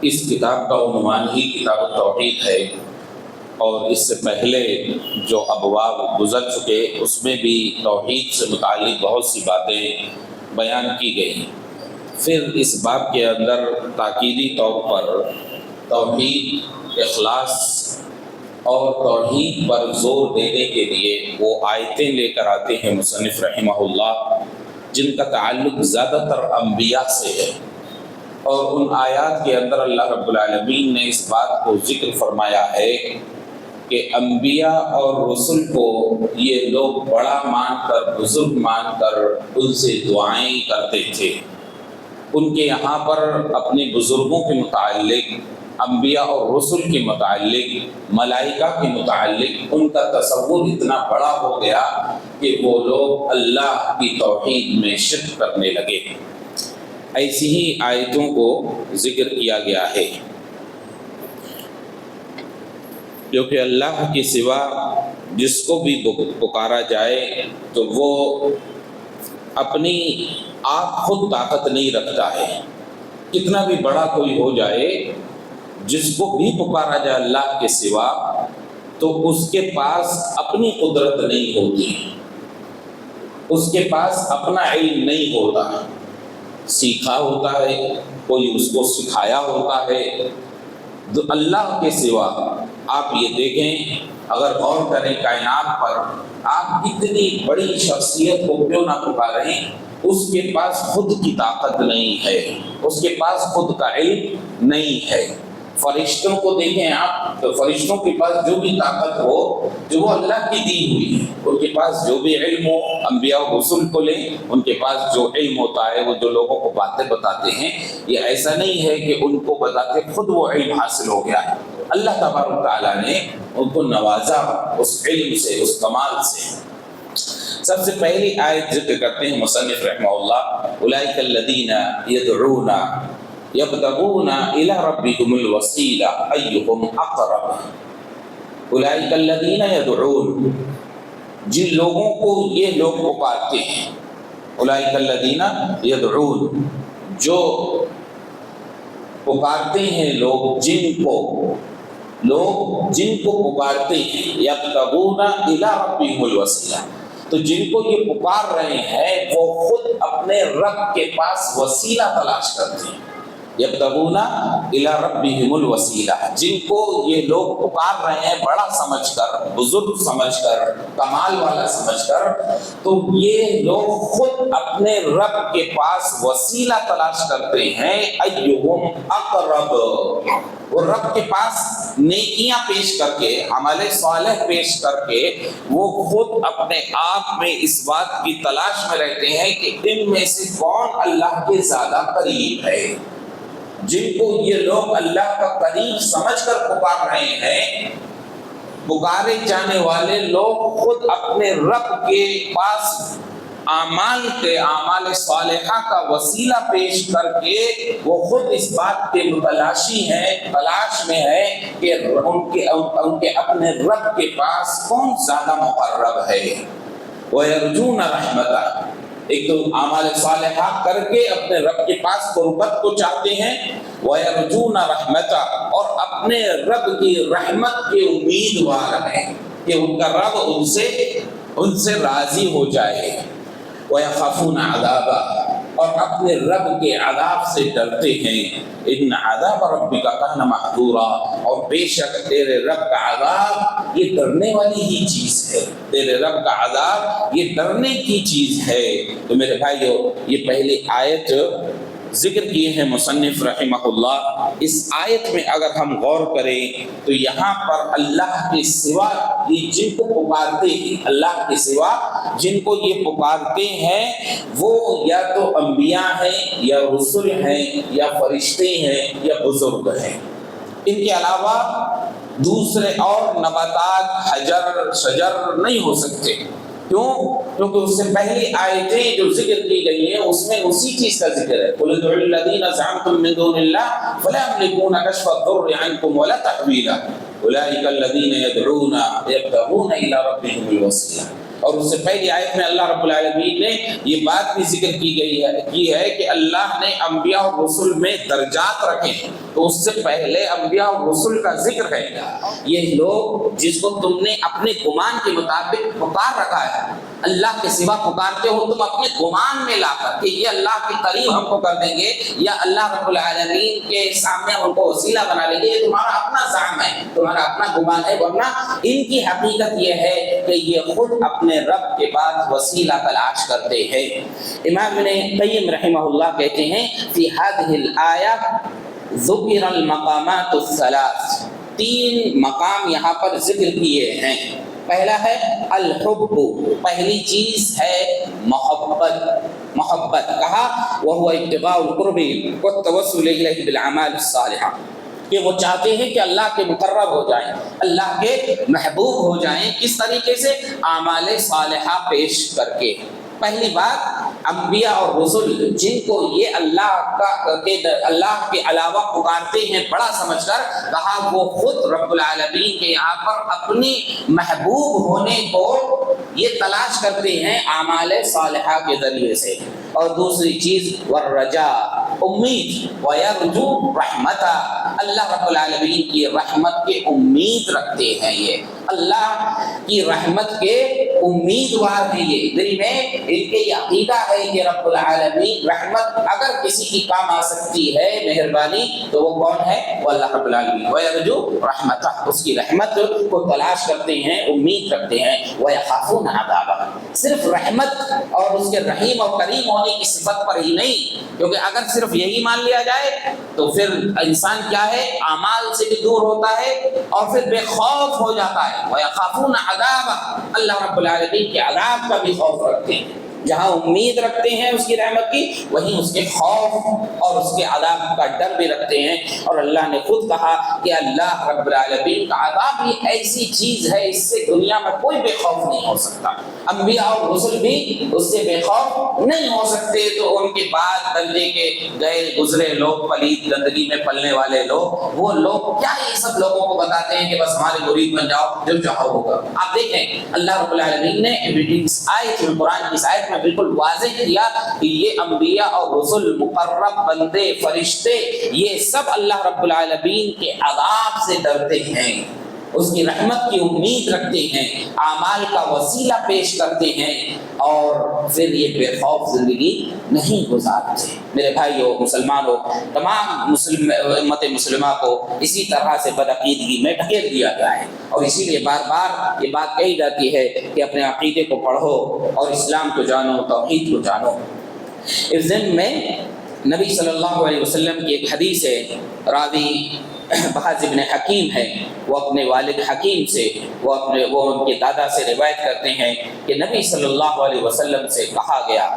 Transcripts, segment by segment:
اس کتاب کا عنوان ہی کتاب التوحید ہے، اور اس سے پہلے جو ابواب گزر چکے اس میں بھی توحید سے متعلق بہت سی باتیں بیان کی گئی۔ پھر اس باب کے اندر تاکیدی طور پر توحید، اخلاص اور توحید پر زور دینے کے لیے وہ آیتیں لے کر آتے ہیں مصنف رحمہ اللہ، جن کا تعلق زیادہ تر انبیاء سے ہے، اور ان آیات کے اندر اللہ رب العالمین نے اس بات کو ذکر فرمایا ہے کہ انبیاء اور رسل کو یہ لوگ بڑا مان کر، بزرگ مان کر ان سے دعائیں کرتے تھے۔ ان کے یہاں پر اپنے بزرگوں کے متعلق، انبیاء اور رسل کے متعلق، ملائکہ کے متعلق ان کا تصور اتنا بڑا ہو گیا کہ وہ لوگ اللہ کی توحید میں شرک کرنے لگے۔ ایسی ہی آیتوں کو ذکر کیا گیا ہے، کیونکہ اللہ کے سوا جس کو بھی پکارا جائے تو وہ اپنی آپ خود طاقت نہیں رکھتا ہے۔ کتنا بھی بڑا کوئی ہو جائے، جس کو بھی پکارا جائے اللہ کے سوا، تو اس کے پاس اپنی قدرت نہیں ہوتی، اس کے پاس اپنا علم نہیں ہوتا، سیکھا ہوتا ہے، کوئی اس کو سکھایا ہوتا ہے۔ تو اللہ کے سوا آپ یہ دیکھیں، اگر غور کریں کائنات پر، آپ اتنی بڑی شخصیت کو کیوں نہ پکاریں، اس کے پاس خود کی طاقت نہیں ہے، اس کے پاس خود کا علم نہیں ہے۔ فرشتوں کو دیکھیں آپ، تو فرشتوں کے پاس جو بھی طاقت ہو، جو وہ اللہ کی دی ہوئی ہے، ان کے پاس جو بھی علم ہو، انبیاء و رسل کو لیں، ان کے پاس جو علم ہوتا ہے، وہ جو لوگوں کو باتیں بتاتے ہیں، یہ ایسا نہیں ہے کہ ان کو بتا کے خود وہ علم حاصل ہو گیا ہے۔ اللہ تبارک و تعالیٰ نے ان کو نوازا اس علم سے، اس کمال سے۔ سب سے پہلی آیت ذکر کرتے ہیں مصنف رحمہ اللہ، اولئک الذین یدعون یبتغون الی ربہم الوسیلہ ایہم اقرب۔ اولئک الذین یدعون، جن لوگوں کو یہ لوگ پکارتے ہیں، اولئک الذین یدعون، جو پکارتے ہیں لوگ، جن کو پکارتے ہیں، یبتغون الی ربہم الوسیلہ، تو جن کو یہ پکار رہے ہیں وہ خود اپنے رب کے پاس وسیلہ تلاش کرتے ہیں۔ یبتغون الی ربہم الوسیلہ، جن کو یہ لوگ پکار رہے ہیں بڑا سمجھ کر، بزرگ سمجھ کر، کمال والا سمجھ کر، تو یہ لوگ خود اپنے رب کے پاس وسیلہ تلاش کرتے ہیں، ایہم اقرب، وہ رب کے پاس نیکیاں پیش کر کے، عمل صالح پیش کر کے، وہ خود اپنے آپ میں اس بات کی تلاش میں رہتے ہیں کہ ان میں سے کون اللہ کے زیادہ قریب ہے۔ جن کو یہ لوگ اللہ کا قریب سمجھ کر پکار رہے ہیں، پکارے جانے والے لوگ خود اپنے رب کے پاس اعمال صالحہ کا وسیلہ پیش کر کے وہ خود اس بات کے متلاشی ہیں، تلاش میں ہے کہ ان کے اپنے رب کے پاس کون زیادہ مقرب ہے۔ وَيَرْجُونَ رَحْمَتَهُ، ایک تو اعمال صالحہ کر کے اپنے رب کے پاس قربت کو چاہتے ہیں، وَيَرْجُونَ رَحْمَتَهُ، اور اپنے رب کی رحمت کے امیدوار ہیں کہ ان کا رب ان سے راضی ہو جائے۔ وَيَخَافُونَ عَذَابَهُ، اور اپنے رب کے عذاب سے ڈرتے ہیں۔ ان عذاب ربک کان محذورا، اور بے شک تیرے رب کا عذاب یہ ڈرنے والی ہی چیز ہے، تیرے رب کا عذاب یہ ڈرنے کی چیز ہے۔ تو میرے بھائیو، یہ پہلی آیت ذکر کیے ہیں مصنف رحمہ اللہ۔ اس آیت میں اگر ہم غور کریں تو یہاں پر اللہ کے سوا یہ جن کو پکارتے ہیں، اللہ کے سوا جن کو یہ پکارتے ہیں، وہ یا تو انبیاء ہیں، یا رسل ہیں، یا فرشتے ہیں، یا بزرگ ہیں۔ ان کے علاوہ دوسرے اور نباتات، حجر، شجر نہیں ہو سکتے۔ کیوں؟ کیونکہ اس سے پہلی آیتیں جو ذکر کی گئی ہیں اس میں اسی چیز کا ذکر ہے۔ قُلِ ادْعُوا الَّذِينَ زَعَمْتُم مِّن دُونِ اللَّهِ فَلَا يَمْلِكُونَ كَشْفَ الضُّرِّ عَنكُمْ وَلَا تَحْوِيلًا أُولَٰئِكَ الَّذِينَ يَدْعُونَ يَبْتَغُونَ إِلَىٰ رَبِّهِمُ الْوَسِيلَةَ۔ اور اس سے پہلی آیت میں اللہ رب العالمین نے یہ بات بھی ذکر کی ہے کہ اللہ نے انبیاء اور رسل میں درجات رکھے ہیں، تو اس سے پہلے انبیاء اور رسل کا ذکر ہے۔ یہ لوگ جس کو تم نے اپنے گمان کے مطابق پکار رکھا ہے، اللہ کے سوا پکارتے ہو تم اپنے گمان میں لا کر کہ یہ اللہ کے قریب ہم کو کر دیں گے یا اللہ رب العالمین کے سامنے ہم کو وسیلہ بنا لیں گے، یہ تمہارا اپنا زعم ہے، تمہارا اپنا گمان ہے، ورنہ ان کی حقیقت یہ ہے کہ یہ خود اپنے رب کے بعد وسیلہ تلاش کرتے ہیں۔ امام ابن قیم رحمہ اللہ کہتے ہیں فی هذه الآیہ ذکر المقامات الثلاث، 3 مقام یہاں پر ذکر کیے ہیں۔ پہلا ہے الحب، پہلی چیز ہے محبت کہا وہو ابتغاء القرب والتوسل الیہ بالاعمال الصالحہ، کہ وہ چاہتے ہیں کہ اللہ کے مقرب ہو جائیں، اللہ کے محبوب ہو جائیں، کس طریقے سے؟ اعمال صالحہ پیش کر کے۔ پہلی بات انبیاء اور رسل جن کو یہ اللہ کے علاوہ پکارتے ہیں بڑا سمجھ کر، کہا وہ خود رب العالمین کے یہاں پر اپنی محبوب ہونے کو یہ تلاش کرتے ہیں اعمال صالحہ کے ذریعے سے۔ اور دوسری چیز والرجا، امید، ویرجو رحمتہ، اللہ رب العالمین کی رحمت کے امید رکھتے ہیں، یہ اللہ کی رحمت کے امیدوار ہیں، یہ دل میں ان کے یہ عقیدہ ہے کہ رب العالمین رحمت اگر کسی کی کام آ سکتی ہے، مہربانی، تو وہ کون ہے؟ وہ اللہ رب العالمین۔ ویرجو رحمتہ، اس کی رحمت کو تلاش کرتے ہیں، امید رکھتے ہیں۔ ویخافون عذابہ، صرف رحمت اور اس کے رحیم اور کریم ہونے کی صفت پر ہی نہیں، کیونکہ اگر صرف یہی مان لیا جائے تو پھر انسان کیا ہے؟ اعمال سے بھی دور ہوتا ہے اور پھر بے خوف ہو جاتا ہے۔ وَيَخَافُونَ عَذَابَهُ، اللہ رب العالمین کے عذاب کا بھی خوف رکھتے ہیں۔ جہاں امید رکھتے ہیں اس کی رحمت کی، وہیں اس کے خوف اور اس کے عذاب کا ڈر بھی رکھتے ہیں۔ اور اللہ نے خود کہا کہ اللہ رب العالمین کا عذاب ہی ایسی چیز ہے، اس سے دنیا میں کوئی بے خوف نہیں ہو سکتا۔ انبیاء اور رسل بھی اس سے بے خوف نہیں ہو سکتے، تو ان کے بعد درجے کے گئے گزرے لوگ، پلید گندگی میں پلنے والے لوگ، وہ لوگ کیا یہ سب لوگوں کو بتاتے ہیں کہ بس ہمارے مرید بن جاؤ، جو چاہو ہوگا۔ آپ دیکھیں اللہ رب العالمین نے اس آیت میں، قرآن کی اس آیت میں بالکل واضح کیا کہ یہ انبیاء اور رسل، مقرب بندے، فرشتے، یہ سب اللہ رب العالمین کے عذاب سے ڈرتے ہیں، اس کی رحمت کی امید رکھتے ہیں، اعمال کا وسیلہ پیش کرتے ہیں، اور پھر یہ بے خوف زندگی نہیں گزارتے۔ میرے بھائیو، مسلمانوں، تمام امت مسلمہ کو اسی طرح سے بدعقیدگی میں ڈھکیل دیا گیا ہے، اور اسی لیے بار بار یہ بات کہی جاتی ہے کہ اپنے عقیدے کو پڑھو اور اسلام کو جانو، توحید کو جانو۔ اس ضمن میں نبی صلی اللہ علیہ وسلم کی ایک حدیث ہے، راوی بحث ابن حکیم ہے، وہ اپنے والد حکیم سے، وہ ان کے دادا سے روایت کرتے ہیں کہ نبی صلی اللہ علیہ وسلم سے کہا گیا،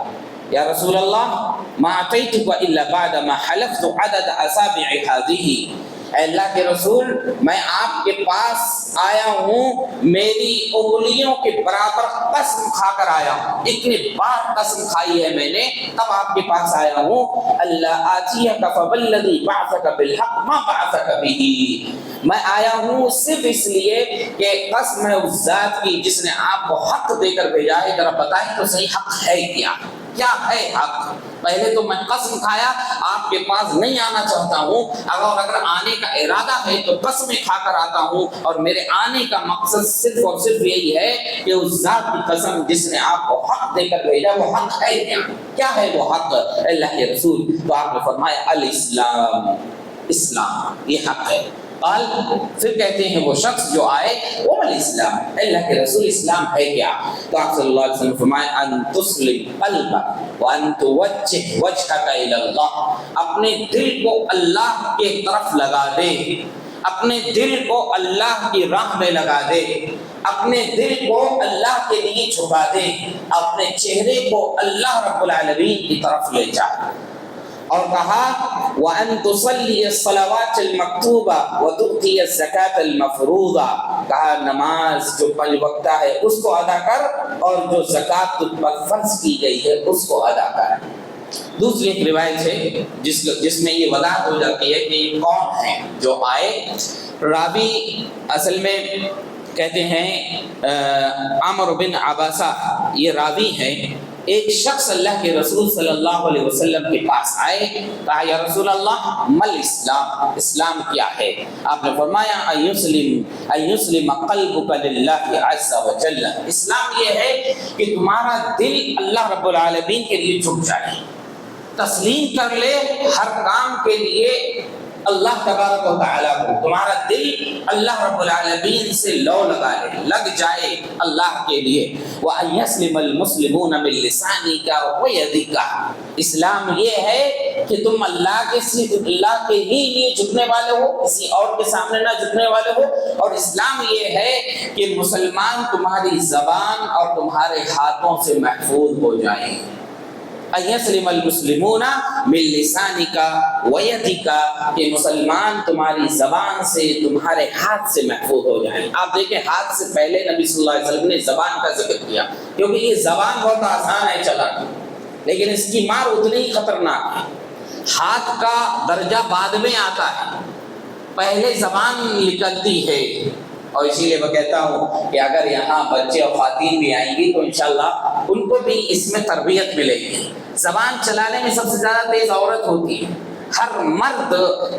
یا رسول اللہ ما اتیتک الا بعد ما حلفت عدد اصابع هذه، اے اللہ کے رسول میں آپ کے پاس آیا ہوں، میری انگلیوں کے برابر قسم کھا کر آیا ہوں، اتنی بار قسم کھائی ہے میں نے، تب آپ کے پاس آیا ہوں۔ اللہ آتیک فوالذی بعثک بالحق ما بعثک بہ، میں آیا ہوں صرف اس لیے کہ قسم ہے اس ذات کی جس نے آپ کو حق دے کر بھیجا ہے، ذرا بتائیں تو صحیح حق ہے کیا ہے حق؟ پہلے تو میں قسم کھایا آپ کے پاس نہیں آنا چاہتا ہوں، اگر آنے کا ارادہ ہے تو قسمیں کھا کر آتا ہوں، اور میرے آنے کا مقصد صرف اور صرف یہی ہے کہ اس ذات کی قسم جس نے آپ کو حق دے کر بھیجا، وہ حق ہے کیا ہے وہ حق؟ اللہ کے رسول، تو آپ نے فرمایا الاسلام، اسلام یہ حق ہے۔ قال، پھر کہتے ہیں وہ شخص جو آئے، وہ الاسلام، اللہ کے رسول اسلام ہے کیا؟ تو آپ صلی اللہ علیہ وسلم فرمایا ان تسلم قلبک وان توجہ وجہک الی اللہ، اپنے دل کو اللہ کے طرف لگا دے، اپنے دل کو اللہ کی راہ میں لگا دے، اپنے دل کو اللہ کے لیے جھکا دے، اپنے چہرے کو اللہ رب العالمین کی طرف لے جا۔ اور کہا وَأَن تُصَلِّيَ الصَّلَوَاتِ الْمَكْتُوبَةَ وَتُؤْتِيَ الزَّكَاةَ الْمَفْرُوضَةَ، کہا نماز جو 5 وقتہ ہے اس کو ادا کر، اور جو زکوٰۃ تجھ پر فرض کی گئی ہے اس کو ادا کر۔ دوسری ایک روایت ہے جس میں یہ وضاحت ہو جاتی ہے کہ یہ کون ہیں جو آئے۔ راوی اصل میں کہتے ہیں عامر بن عباسہ یہ راوی ہیں، ایک شخص اللہ کے رسول صلی اللہ علیہ وسلم کے پاس آئے، کہا یا رسول اللہ مل اسلام، اسلام کیا ہے؟ آپ نے فرمایا ان یسلم قلبک للہ عز وجل، اسلام یہ ہے کہ تمہارا دل اللہ رب العالمین کے لیے جھک جائے، تسلیم کر لے ہر کام کے لیے اللہ تبارک و تعالیٰ کو، تمہارا دل اللہ رب العالمین سے لو لگا لے، لگ جائے اللہ کے لیے۔ وَأَن يَسْلِمَ الْمُسْلِمُونَ بِاللِّسَانِكَ وَيَدِكَ، اسلام یہ ہے کہ تم اللہ کے ہی لیے جھکنے والے ہو، کسی اور کے سامنے نہ جھکنے والے ہو، اور اسلام یہ ہے کہ مسلمان تمہاری زبان اور تمہارے ہاتھوں سے محفوظ ہو جائیں۔ ان یسلم المسلمون من لسانک ویدک، کہ مسلمان تمہاری زبان سے تمہارے ہاتھ سے محفوظ ہو جائیں۔ آپ دیکھیں ہاتھ سے پہلے نبی صلی اللہ علیہ وسلم نے زبان کا ذکر کیا، کیونکہ یہ زبان بہت آسان ہے چلانا، لیکن اس کی مار اتنی ہی خطرناک ہے۔ ہاتھ کا درجہ بعد میں آتا ہے، پہلے زبان نکلتی ہے، اور اسی لیے میں کہتا ہوں کہ اگر یہاں بچے اور خواتین بھی آئیں گی تو انشاءاللہ ان کو بھی اس میں تربیت ملے گی۔ زبان چلانے میں سب سے زیادہ تیز عورت ہوتی ہے، ہر مرد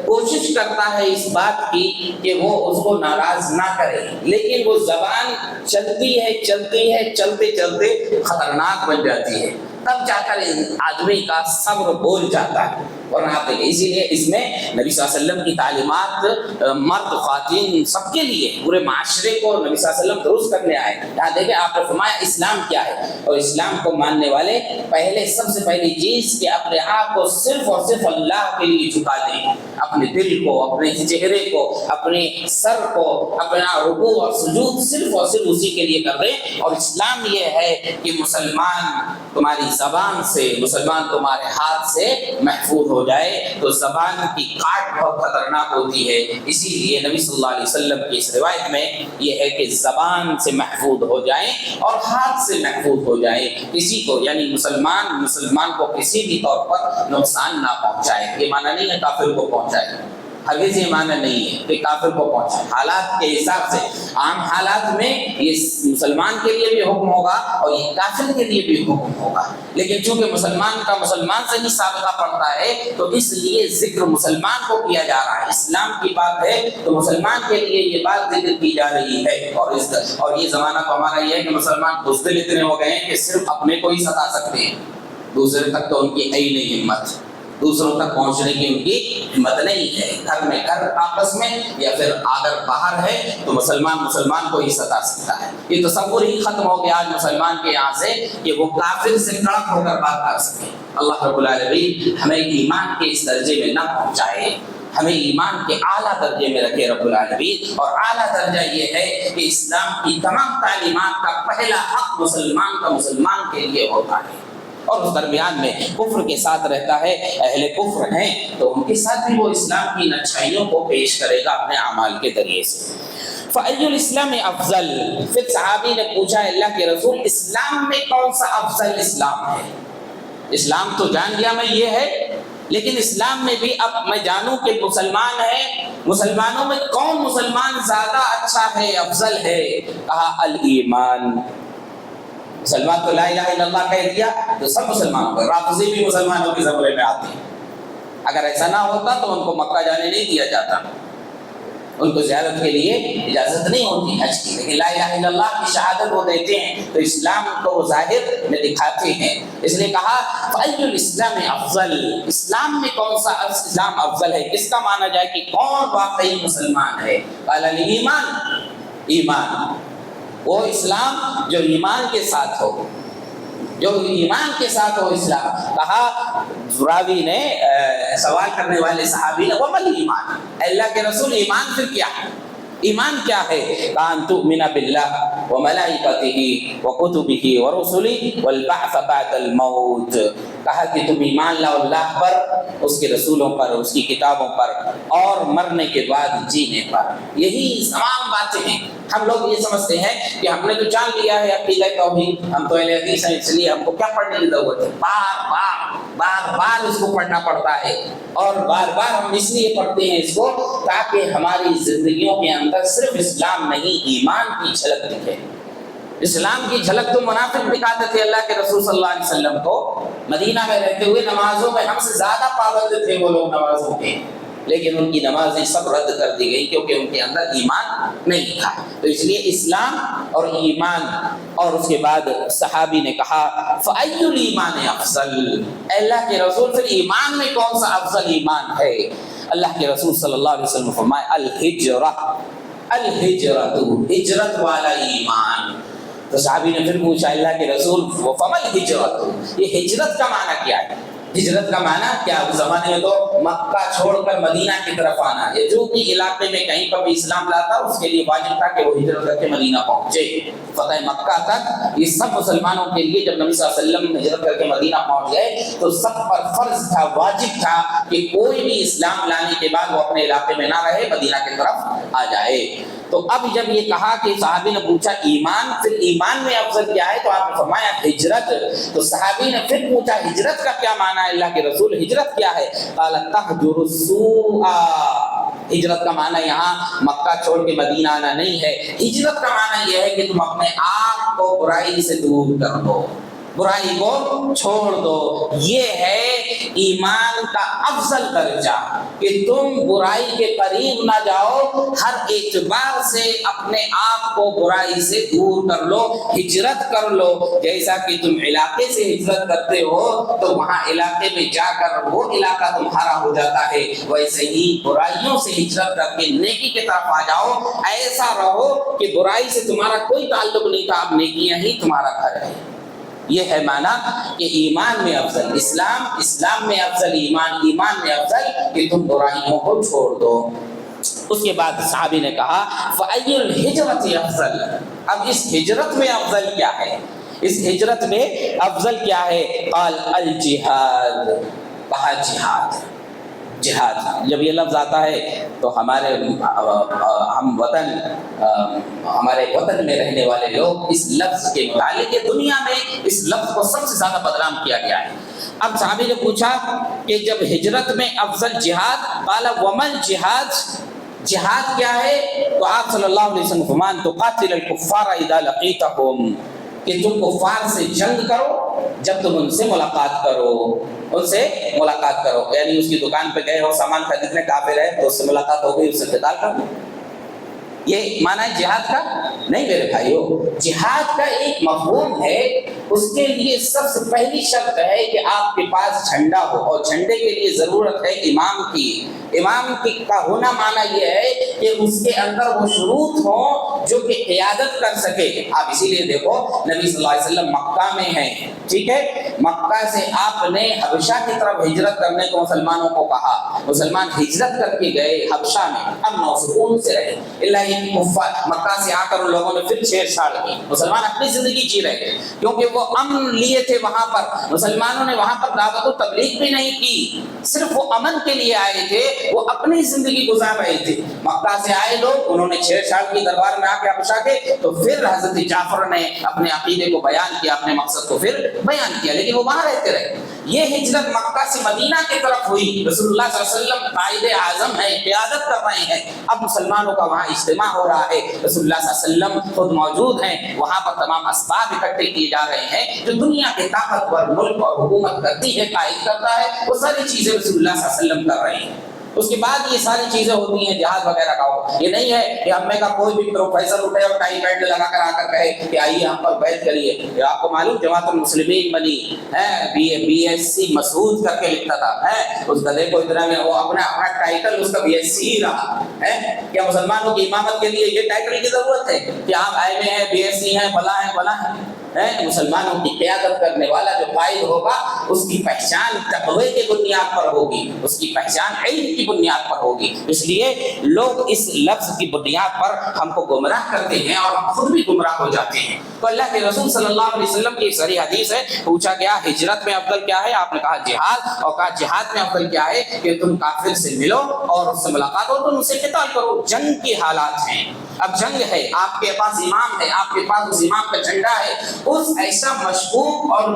کوشش کرتا ہے اس بات کی کہ وہ اس کو ناراض نہ کرے، لیکن وہ زبان چلتی ہے چلتے چلتے خطرناک بن جاتی ہے، تب جا کر آدمی کا صبر بول جاتا ہے۔ اور آپ دیکھیں اسی لیے اس میں نبی صلی اللہ علیہ وسلم کی تعلیمات مرد خواتین سب کے لیے، پورے معاشرے کو نبی صلی اللہ علیہ وسلم درست کرنے آئے۔ یہاں دیکھیں آپ نے فرمایا اسلام کیا ہے، اور اسلام کو ماننے والے پہلے سب سے پہلی چیز کہ اپنے آپ کو صرف اور صرف اللہ کے لیے جھکا دیں، اپنے دل کو، اپنے چہرے کو، اپنے سر کو، اپنا رکوع اور سجود صرف اور صرف اسی کے لیے کر دیں۔ اور اسلام یہ ہے کہ مسلمان تمہاری زبان سے، مسلمان تمہارے ہاتھ سے محفوظ ہو جائے۔ تو زبان کی کاٹ بہت خطرناک ہوتی ہے، اسی لیے نبی صلی اللہ علیہ وسلم کی اس روایت میں یہ ہے کہ زبان سے محفوظ ہو جائیں اور ہاتھ سے محفوظ ہو جائیں، کسی کو یعنی مسلمان کو کسی بھی طور پر نقصان نہ پہنچائے۔ یہ معنی نہیں ہے کافر کو پہنچائے، ہرگز یہ معنی نہیں ہے کہ کافر کو پہنچائے۔ حالات کے حساب سے، عام حالات میں یہ مسلمان کے لیے بھی حکم ہوگا اور یہ کافر کے لیے بھی حکم ہوگا، لیکن چونکہ مسلمان کا مسلمان سے ہی سابقہ پڑتا ہے تو اس لیے ذکر مسلمان کو کیا جا رہا ہے۔ اسلام کی بات ہے تو مسلمان کے لیے یہ بات ذکر کی جا رہی ہے۔ اور یہ زمانہ تو ہمارا یہ ہے کہ مسلمان بزدل اتنے ہو گئے ہیں کہ صرف اپنے کو ہی ستا سکتے ہیں، دوسرے تک تو ان کی ہے ہی نہیں ہمت، دوسروں تک پہنچنے کی ان کی ہمت نہیں ہے۔ گھر میں گھر آپس میں، یا پھر اگر باہر ہے تو مسلمان کو ہی ستا سکتا ہے۔ یہ تصور ہی ختم ہو گیا آج مسلمان کے یہاں سے کہ وہ کافر سے کڑک ہو کر بات کر سکے۔ اللہ رب العالمین ہمیں ایمان کے اس درجے میں نہ پہنچائے، ہمیں ایمان کے اعلیٰ درجے میں رکھے رب العالمین۔ اور اعلیٰ درجہ یہ ہے کہ اسلام کی تمام تعلیمات کا پہلا حق مسلمان کے لیے ہوتا ہے، اور اس درمیان میں کفر کے ساتھ رہتا ہے، اہل کفر ہیں تو ان کے ساتھ بھی وہ اسلام کی اچھائیوں کو پیش کرے گا اپنے اعمال کے ذریعے سے۔ فَأَيُّ الْإِسْلَامِ أَفْضَلُ، پھر صحابی نے پوچھا اللہ کے رسول اسلام میں کون سا افضل اسلام ہے؟ اسلام تو جان گیا میں یہ ہے، لیکن اسلام میں بھی اب میں جانوں کہ مسلمان ہے، مسلمانوں میں کون مسلمان زیادہ اچھا ہے، افضل ہے؟ کہا الایمان، مسلمان تو لا الہ الا اللہ کہہ دیا تو سب مسلمانوں کو، رافضی بھی مسلمانوں کے زمرے میں آتے ہیں۔ اگر ایسا نہ ہوتا تو ان کو مکہ جانے نہیں دیا جاتا، ان کو زیارت کے لیے اجازت نہیں ہوتی حج کی، لیکن لا الہ الا اللہ کی شہادت وہ دیتے ہیں تو اسلام کو وہ ظاہر میں دکھاتے ہیں۔ اس لیے کہا فَأَيُّ الْإِسْلَامِ أَفْضَلُ، اسلام میں کون سا اسلام افضل ہے؟ کس کا مانا جائے کہ کون واقعی مسلمان ہے؟ قال الایمان، ایمان، وہ اسلام جو ایمان کے ساتھ ہو، جو ایمان کے ساتھ ہو اسلام۔ کہا راوی نے، سوال کرنے والے صحابی نے، وَمَا الْإِيمَانُ، اللہ کے رسول ایمان پھر کیا ہے؟ ایمان کیا ہے؟ کان تؤمن باللہ وملائکتہ وکتبہ ورسلہ والبعث بعد الموت، کہا کہ تم ایمان لاؤ اللہ پر، اس کے رسولوں پر، اس کی کتابوں پر، اور مرنے کے بعد جینے پر۔ یہی تمام باتیں ہیں۔ ہم لوگ یہ سمجھتے ہیں کہ ہم نے تو جان لیا ہے عقیدہ توحید، ہم تو اہل حدیث ہیں، اس لیے ہم کو کیا پڑھنے کی ضرورت ہے؟ بار بار بار بار اس کو پڑھنا پڑتا ہے، اور بار بار ہم اس لیے پڑھتے ہیں اس کو تاکہ ہماری زندگیوں کے اندر صرف اسلام نہیں ایمان کی جھلک دکھے۔ اسلام کی جھلک تو منافق دکھاتے تھے اللہ کے رسول صلی اللہ علیہ وسلم کو، مدینہ میں رہتے ہوئے نمازوں میں ہم سے زیادہ پابند تھے وہ لوگ نمازوں کے، لیکن ان کی نمازیں سب رد کر دی گئی کیونکہ ان کے اندر ایمان نہیں تھا۔ تو اس لیے اسلام اور ایمان، اور اس کے بعد صحابی نے کہا فَأَيُّ الْإِيمَانِ أَفْضَلُ، اے اللہ کے رسول پھر ایمان میں کون سا افضل ایمان ہے؟ اللہ کے رسول صلی اللہ علیہ وسلم فرمائے الہجرہ، الہجرۃ، ہجرت والا ایمان۔ تو صحابی نے پھر پوچھا اللہ کے رسول فَمَا الْهِجْرَةُ، یہ ہجرت کا معنی کیا ہے؟ ہجرت کا معنی کیا؟ اس زمانے میں تو مکہ چھوڑ کر مدینہ کی طرف آنا ہے، جو بھی علاقے میں کہیں پر بھی اسلام لاتا اس کے لیے واجب تھا کہ وہ ہجرت کر کے مدینہ پہنچے۔ فتح مکہ تک یہ سب مسلمانوں کے لیے جب نبی صلی اللہ علیہ وسلم ہجرت کر کے مدینہ پہنچ گئے تو سب پر فرض تھا، واجب تھا کہ کوئی بھی اسلام لانے کے بعد وہ اپنے علاقے میں نہ رہے، مدینہ کی طرف آ جائے۔ تو اب جب یہ کہا کہ صحابی نے پوچھا ایمان، پھر ایمان میں افضل کیا ہے؟ تو آپ نے فرمایا ہجرت۔ تو صحابی نے پھر پوچھا ہجرت کا کیا معنی ہے اللہ کے رسول؟ ہجرت کیا ہے؟ قال تہجر السوء، ہجرت کا معنی یہاں مکہ چھوڑ کے مدینہ آنا نہیں ہے، ہجرت کا معنی یہ ہے کہ تم اپنے آپ کو برائی سے دور کر دو، برائی کو چھوڑ دو۔ یہ ہے ایمان کا افضل درجہ کہ تم برائی کے قریب نہ جاؤ، ہر اعتبار سے اپنے آپ کو برائی سے دور کر لو، ہجرت کر لو۔ جیسا کہ تم علاقے سے ہجرت کرتے ہو تو وہاں علاقے میں جا کر وہ علاقہ تمہارا ہو جاتا ہے، ویسے ہی برائیوں سے ہجرت کر کے نیکی کی طرف آ جاؤ۔ ایسا رہو کہ برائی سے تمہارا کوئی تعلق نہیں تھا، اب نیکیاں ہی تمہارا گھر ہے۔ یہ ہے معنی کہ ایمان میں افضل اسلام، اسلام میں افضل ایمان، ایمان میں افضل کہ تم برائیوں کو چھوڑ دو۔ اس کے بعد صحابی نے کہا فَأَيُّ الْهِجْرَةِ أَفْضَلُ، اب اس ہجرت میں افضل کیا ہے؟ اس ہجرت میں افضل کیا ہے؟ قال الجہاد، کہا جہاد۔ جہاد جب یہ لفظ آتا ہے تو ہم وطن، ہمارے وطن میں رہنے والے لوگ اس لفظ کے متعلق دنیا میں اس لفظ کو سب سے زیادہ بدنام کیا گیا ہے۔ اب صحابی نے پوچھا کہ جب ہجرت میں افضل جہاد، قال وما الجہاد، جہاد کیا ہے؟ تو آپ صلی اللہ علیہ وسلم فرمان تقاتل الکفار اذا لقیتهم، کہ تم کفار سے جنگ کرو جب تم ان سے ملاقات کرو، ان سے ملاقات کرو، یعنی اس کی دکان پہ گئے ہو سامان خریدنے، کافر ہے تو اس سے ملاقات ہو گئی، اس سے قتال کر دو۔ یہ معنی ہے جہاد کا؟ نہیں میرے بھائیو، جہاد کا ایک مفہوم ہے، اس کے لیے سب سے پہلی شرط ہے کہ آپ کے پاس جھنڈا ہو، اور جھنڈے کے لیے ضرورت ہے امام کی۔ امام کا ہونا معنی یہ ہے کہ اس کے اندر وہ شروط ہوں جو کہ قیادت کر سکے۔ آپ اسی لیے دیکھو نبی صلی اللہ علیہ وسلم مکہ میں ہیں، ٹھیک ہے، مکہ سے آپ نے حبشہ کی طرف ہجرت کرنے کو مسلمانوں کو کہا، مسلمان ہجرت کر کے گئے حبشہ میں، امن و سکون سے رہے۔ اللہ مکہ سے آ کر ان لوگوں نے پھر چھیڑ چھاڑ کی، مسلمان اپنی زندگی جی رہے تھے کیونکہ وہ امن لیے تھے وہاں پر۔ مسلمانوں نے وہاں پر دعوت و تبلیغ بھی نہیں کی، صرف وہ امن کے لیے آئے تھے، وہ اپنی زندگی گزار رہے تھے۔ مکہ سے آئے لوگ، انہوں نے چھیڑ چھاڑ کی دربار میں آ کے حبشہ کے، تو پھر حضرت جعفر نے اپنے عقیدے کو بیان کیا، اپنے مقصد کو پھر بیان کیا، لیکن وہ وہاں رہتے رہے۔ یہ ہجرت مکہ سے مدینہ کی طرف ہوئی، رسول اللہ صلی اللہ علیہ وسلم قائد اعظم ہیں، قیادت کر رہے ہیں، اب مسلمانوں کا وہاں اجتماع ہو رہا ہے، رسول اللہ صلی اللہ علیہ وسلم خود موجود ہیں، وہاں پر تمام اسباب اکٹھے کیے جا رہے ہیں جو دنیا کے طاقتور ملک اور حکومت کرتی ہے، قائد کرتا ہے، وہ ساری چیزیں رسول اللہ صلی اللہ علیہ وسلم کر رہے ہیں۔ اس کے بعد یہ ساری چیزیں ہوتی ہیں جہاد وغیرہ کا ہو، یہ نہیں ہے کہ ہم میں کا کوئی بھی پروفیسر اٹھے اور ٹائی بیلٹ لگا کر آ کر کہے کہ آئیے ہم پر بیعت کریے۔ یہ آپ کو معلوم جماعت المسلمین بنی ہے، بی ایس سی مسعود کر کے لکھتا تھا، اس گدھے کو اتنا میں وہ اپنا ٹائٹل اس کا بی ایس سی ہی رہا ہے۔ کیا مسلمانوں کی امامت کے لیے یہ ٹائٹل کی ضرورت ہے کہ آپ ایم اے ہیں، بی ایس سی ہیں، فلاں ہیں فلاں ہیں؟ مسلمانوں کی قیادت کرنے والا جو قائد ہوگا اس کی پہچان تقوی کی بنیاد پر ہوگی، اس کی پہچان علم کی بنیاد پر ہوگی۔ اس لیے لوگ اس لفظ کی بنیاد پر ہم کو گمراہ کرتے ہیں اور ہم خود بھی گمراہ ہو جاتے ہیں۔ تو اللہ کے رسول صلی اللہ علیہ وسلم کی صحیح حدیث ہے، پوچھا گیا ہجرت میں افضل کیا ہے؟ آپ نے کہا جہاد، اور کہا جہاد میں افضل کیا ہے؟ کہ تم کافر سے ملو اور اس سے ملاقات ہو، تم اس سے قتال کرو۔ جنگ کی حالات ہیں، اب جنگ ہے، آپ کے پاس امام ہے، آپ کے پاس اس امام کا جھنڈا ہے، اس ایسا مشکوک اور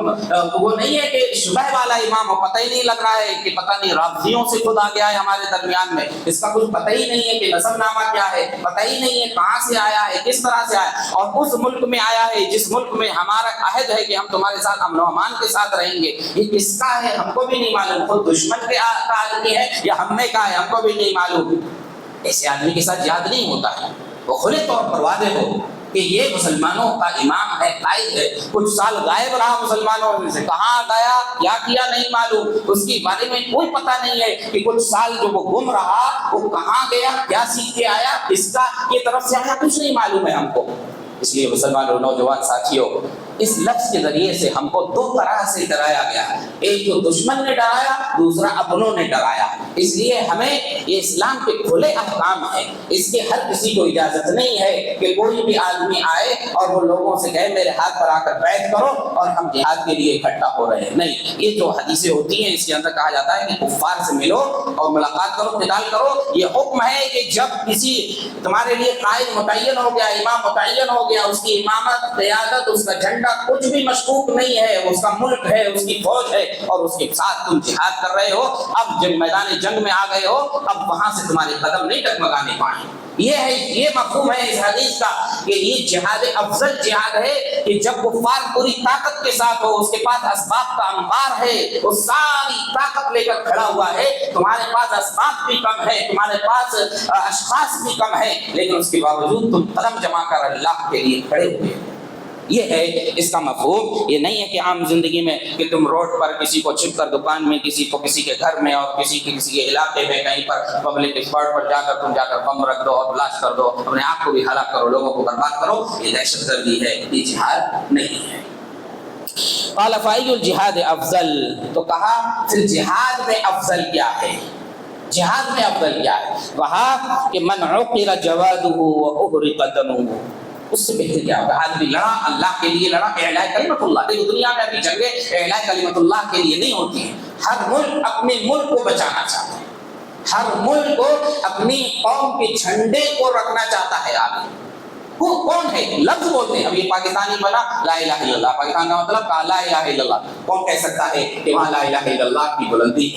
وہ نہیں ہے کہ شبہ والا امام ہو، پتہ ہی نہیں لگ رہا ہے کہ پتہ نہیں رافضیوں سے خود آ گیا ہے ہمارے درمیان میں، اس کا کچھ پتہ ہی نہیں ہے کہ نسب نامہ کیا ہے، پتہ ہی نہیں ہے کہاں سے آیا ہے، کس طرح سے آیا ہے، اور اس ملک میں آیا ہے جس ملک میں ہمارا عہد ہے کہ ہم تمہارے ساتھ امن و امان کے ساتھ رہیں گے، یہ کس کا ہے ہم کو بھی نہیں معلوم، خود دشمن کے آدمی ہے یا ہم نے کہا ہے ہم کو بھی نہیں معلوم۔ ایسے آدمی کے ساتھ جہاد نہیں ہوتا ہے، وہ کھلے طور پر واضح ہو کہ یہ مسلمانوں کا امام ہے، قائد ہے، کچھ سال غائب رہا مسلمانوں میں سے، کہاں گیا کیا کیا نہیں معلوم، اس کے بارے میں کوئی پتہ نہیں ہے کہ کچھ سال جو وہ گم رہا وہ کہاں گیا، کیا سیکھ کے آیا، اس کا یہ طرف سے آیا، کچھ نہیں معلوم ہے ہم کو۔ اس لیے مسلمان اور نوجوان ساتھیوں، اس لفظ کے ذریعے سے ہم کو دو طرح سے ڈرایا گیا، ایک تو دشمن نے ڈرایا، دوسرا اپنوں نے ڈرایا۔ اس لیے ہمیں یہ اسلام کے کھلے احکام ہیں، اس کے ہر کسی کو اجازت نہیں ہے کہ کوئی بھی آدمی آئے اور وہ لوگوں سے کہے میرے ہاتھ پر آ کر بیعت کرو اور ہم جہاد کے لیے اکٹھا ہو رہے ہیں، نہیں۔ یہ جو حدیثیں ہوتی ہیں اس کے اندر کہا جاتا ہے کہ کفار سے ملو اور ملاقات کرو، قتال کرو۔ یہ حکم ہے کہ جب کسی تمہارے لیے قائد متعین ہو گیا، امام متعین ہو گیا، اس کی امامت، قیادت، اس کا جھنڈا کچھ بھی مشکوک نہیں ہے، اس کا ملک ہے، اس کی فوج ہے، اور اس کے ساتھ تم جہاد کر رہے ہو، اب جب میدان جنگ میں آ گئے ہو، اب وہاں سے تمہارے قدم نہیں ٹکمگانے پائیں۔ یہ ہے، یہ مفہوم ہے اس حدیث کا کہ یہ جہاد افضل جہاد ہے کہ جب کفار پوری طاقت کے ساتھ ہو، اس کے پاس اسباب کا انبار ہے، وہ ساری طاقت لے کر کھڑا ہوا ہے، تمہارے پاس اسباب بھی کم ہے، تمہارے پاس اشخاص بھی کم ہے، لیکن اس کے باوجود تم قدم جما کر اللہ کے لیے کھڑے ہوئے۔ یہ ہے اس کا مفہوم۔ یہ نہیں ہے کہ عام زندگی میں کہ تم روڈ پر کسی کو چھپ کر دکان میں، کسی کو کسی کے گھر میں، اور کسی کے علاقے میں کہیں پر پبلک اسپاٹ پر جا کر تم جا کر بم رکھ دو اور بلاسٹ کر دو، اپنے آپ کو بھی ہلاک کرو، لوگوں کو برباد کرو۔ یہ دہشت گردی ہے، یہ جہاد نہیں ہے۔ قال فأي الجہاد افضل، تو کہا پھر جہاد میں افضل کیا ہے، جہاد میں افضل کیا ہے؟ کہا کہ من عقر جوادہ وأحرق دمہ، اس سے بہتر کیا ہوگا؟ آدمی لڑا، اللہ کے لیے لڑا، اعلاء کلمت اللہ۔ دنیا میں ابھی جنگیں اعلاء کلمت اللہ کے لیے نہیں ہوتی ہیں، ہر ملک اپنے ملک کو بچانا چاہتا ہے، ہر ملک کو اپنی قوم کے جھنڈے کو رکھنا چاہتا ہے۔ آدمی وہ کون ہے؟ لفظ بولتے ہیں، اب یہ پاکستانی بنا لا الہ الا اللہ، پاکستان کا مطلب لا الہ الا اللہ، کون کہہ سکتا ہے کہ وہاں لا الہ الا اللہ کی بلندی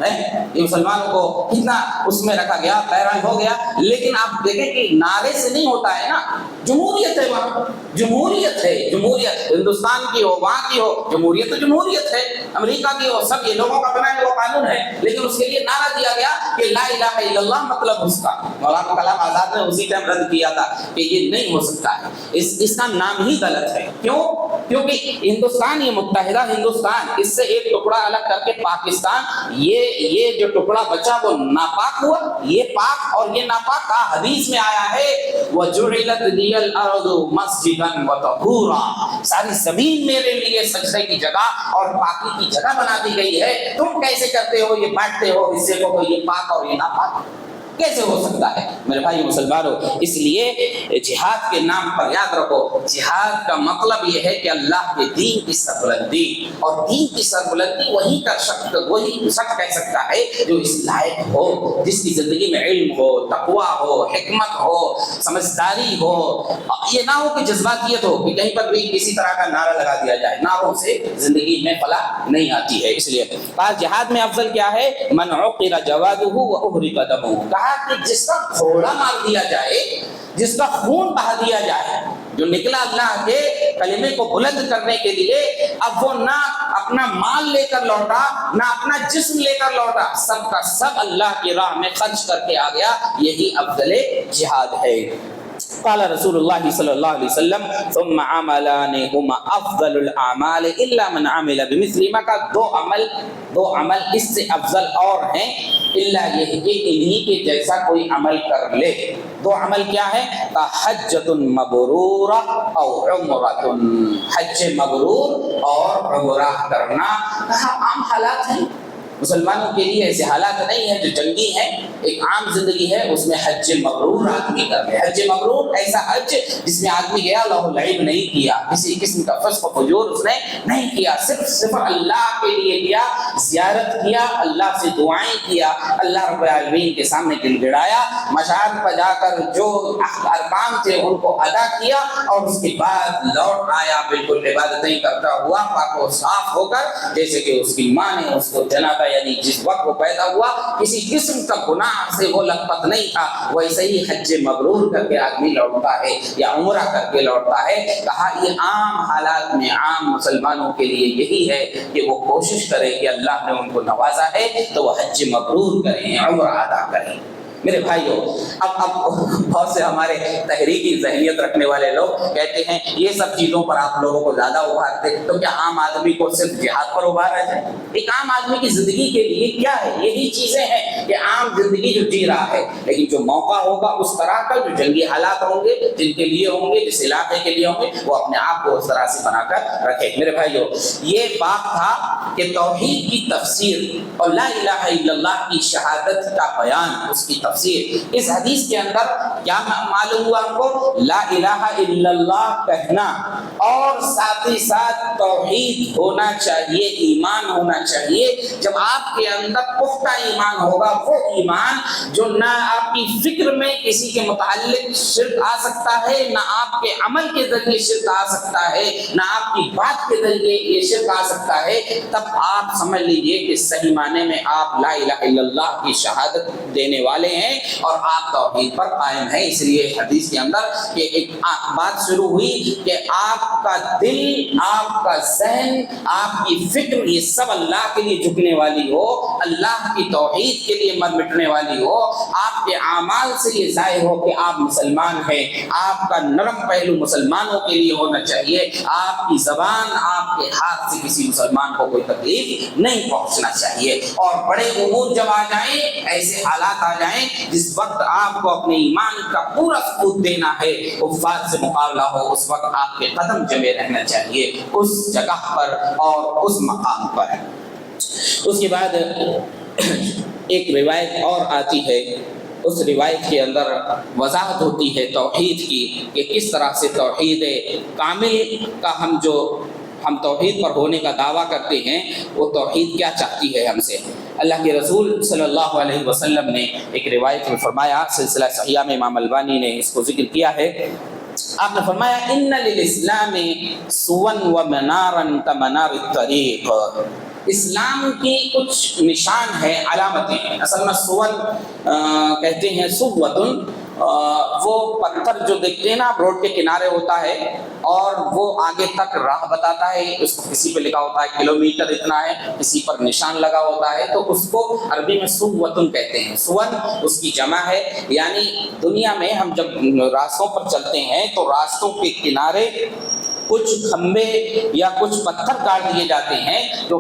ہے؟ یہ مسلمانوں کو کتنا اس میں رکھا گیا، حیران ہو گیا۔ لیکن آپ دیکھیں کہ نعرے سے نہیں ہوتا ہے نا، جمہوریت ہے وہاں، جمہوریت ہے، جمہوریت ہندوستان کی ہو، وہاں کی ہو، جمہوریت تو جمہوریت ہے، امریکہ کی ہو، سب یہ لوگوں کا بنایا ہوا قانون ہے، لیکن اس کے لیے نعرہ دیا گیا کہ لا الہ الا اللہ، مطلب اس کا مولانا کلام آزاد نے اسی ٹائم رد کیا تھا کہ یہ نہیں ہو سکتا ہے، اس کا نام ہی غلط ہے۔ کیوں؟ کیونکہ ہندوستان، یہ متحدہ ہندوستان، اس سے ایک ٹکڑا الگ کر کے پاکستان، یہ جو ٹکڑا بچا وہ ناپاک ہوا، یہ پاک اور یہ ناپاک کا حدیث میں آیا ہے وَجُعِلَتْ لِيَ الْأَرْضُ مَسْجِدًا وَطَهُورًا، ساری زمین میرے لیے سجدے کی جگہ اور پاکی کی جگہ بنا دی گئی ہے، تم کیسے کرتے ہو یہ بانٹتے ہو حصے کو، یہ پاک اور یہ ناپاک کیسے ہو سکتا ہے؟ میرے بھائی مسلمانوں، اس لیے جہاد کے نام پر یاد رکھو، جہاد کا مطلب یہ ہے کہ اللہ کے دین کی سربلندی، اور دین کی سربلندی وہی شخص کہہ سکتا ہے جو اس لائق ہو، جس کی زندگی میں علم ہو، تقویٰ ہو، حکمت ہو، سمجھداری ہو۔ یہ نہ ہو کہ جذباتیت ہو کہ کہیں پر بھی کسی طرح کا نعرہ لگا دیا جائے، نعروں سے زندگی میں فلاح نہیں آتی ہے۔ اس لیے جہاد میں افضل کیا ہے؟ من عقر جوادہ وأحرق دمہ، کہا کہ جس کا گھوڑا مار دیا جائے، جس کا خون بہا دیا جائے، جو نکلا اللہ کے کلمے کو بلند کرنے کے لیے، اب وہ نہ اپنا مال لے کر لوٹا، نہ اپنا جسم لے کر لوٹا، سب کا سب اللہ کی راہ میں خرچ کر کے آ گیا، یہی افضل جہاد ہے۔ قال رسول اللہ صلی اللہ علیہ وسلم ثم عملان هما افضل الاعمال الا من عمل بمثل ما، کا دو عمل اس سے افضل اور ہیں، الا یہ کہ انہی کے جیسا کوئی عمل کر لے۔ دو عمل کیا ہے؟ حجۃ مبرورہ او عمرۃ، حج مبرور اور عمرہ کرنا۔ کہا عام حالات ہیں، مسلمانوں کے لیے ایسے حالات نہیں ہیں جو جنگی ہیں، ایک عام زندگی ہے، اس میں حج مبرور آدمی کر لے۔ حج مبرور ایسا حج جس میں آدمی گیا لہو لعب نہیں کیا، کسی قسم کا فسق و فجور اس نے نہیں کیا، صرف اللہ کے لیے کیا، زیارت کیا، اللہ سے دعائیں کیا، اللہ رب العالمین کے سامنے گڑ گڑایا، مشعر پر جا کر جو ارکان تھے ان کو ادا کیا، اور اس کے بعد لوٹ آیا بالکل عبادتیں کرتا ہوا پاک و صاف ہو کر، جیسے کہ اس کی ماں نے اس کو جنا تھا، یعنی جس وقت وہ پیدا ہوا کسی قسم کا گناہ سے وہ لطمت نہیں تھا، ویسے ہی حج مبرور کر کے آدمی لوٹتا ہے یا عمرہ کر کے لوٹتا ہے۔ کہا یہ عام حالات میں عام مسلمانوں کے لیے یہی ہے کہ وہ کوشش کرے کہ اللہ نے ان کو نوازا ہے تو وہ حج مبرور کریں، عمرہ ادا کریں۔ میرے بھائیو، اب بہت سے ہمارے تحریکی ذہنیت رکھنے والے لوگ کہتے ہیں یہ سب چیزوں پر آپ لوگوں کو زیادہ ابھارتے، تو کیا عام آدمی کو صرف جہاد پر ابھارا جائے؟ ایک عام آدمی کی زندگی کے لیے کیا ہے؟ یہی چیزیں ہیں کہ عام زندگی جو جی رہا ہے، لیکن جو موقع ہوگا اس طرح کا، جو جنگی حالات ہوں گے جن کے لیے ہوں گے، جس علاقے کے لیے ہوں گے، وہ اپنے آپ کو اس طرح سے بنا کر رکھے۔ میرے بھائیو، یہ بات تھا کہ توحید کی تفسیر اور لا الہ الا اللہ کی شہادت کا بیان، اس کی تفسیر۔ اس حدیث کے اندر کیا معلوم ہوا ہم کو؟ لا الہ الا اللہ کہنا اور ساتھ ہی ساتھ توحید ہونا چاہیے، ایمان ہونا چاہیے۔ جب آپ کے اندر پختہ ایمان ہوگا، وہ ایمان جو نہ آپ کی فکر میں کسی کے متعلق شرک آ سکتا ہے، نہ آپ کے عمل کے ذریعے شرک آ سکتا ہے، نہ آپ کی بات کے ذریعے یہ شرک آ سکتا ہے، تب آپ سمجھ لیجئے کہ صحیح معنی میں آپ لا الہ الا اللہ کی شہادت دینے والے ہیں اور آپ توحید پر قائم ہیں۔ اس لیے حدیث کے اندر کہ ایک بات شروع ہوئی کہ آپ کا دل، آپ کا ذہن، آپ کی فکر یہ سب اللہ کے لیے جھکنے والی ہو، اللہ کی توحید کے لیے مر مٹنے والی ہو، آپ کے اعمال سے یہ ظاہر ہو کہ آپ مسلمان ہیں، آپ کا نرم پہلو مسلمانوں کے لیے ہونا چاہیے، آپ کی زبان، آپ کے ہاتھ سے کسی مسلمان کو کوئی تکلیف نہیں پہنچنا چاہیے۔ اور بڑے امور جب آ جائیں، ایسے حالات آ جائیں جس وقت آپ کو اپنے ایمان کا پورا ثبوت دینا ہے، کفار سے مقابلہ ہو، اس وقت آپ کے قدم جمے رہنا چاہیے اس جگہ پر اور اس مقام پر۔ اس کے بعد ایک روایت اور آتی ہے، اس روایت کے اندر وضاحت ہوتی ہے توحید کی کہ کس طرح سے توحید کامل کا ہم توحید پر ہونے کا دعویٰ کرتے ہیں، وہ توحید کیا چاہتی ہے ہم سے۔ اللہ کے رسول صلی اللہ علیہ وسلم نے ایک روایت میں فرمایا، سلسلہ صحیحہ میں امام البانی نے اس کو ذکر کیا ہے، آپ نے فرمایا ان للاسلام سون و منارا کمنار الطریق، اسلام کی کچھ نشان ہے، علامتیں ہیں۔ اصل میں سون کہتے ہیں سوتن، وہ پتھر جو دیکھتے ہیں نا روڈ کے کنارے ہوتا ہے اور وہ آگے تک راہ بتاتا ہے، اس کو کسی پہ لکھا ہوتا ہے کلومیٹر اتنا ہے، کسی پر نشان لگا ہوتا ہے، تو اس کو عربی میں سوتن کہتے ہیں۔ سون اس کی جمع ہے، یعنی دنیا میں ہم جب راستوں پر چلتے ہیں تو راستوں کے کنارے کچھ کھمبے یا کچھ پتھر کاٹ دیے جاتے ہیں جو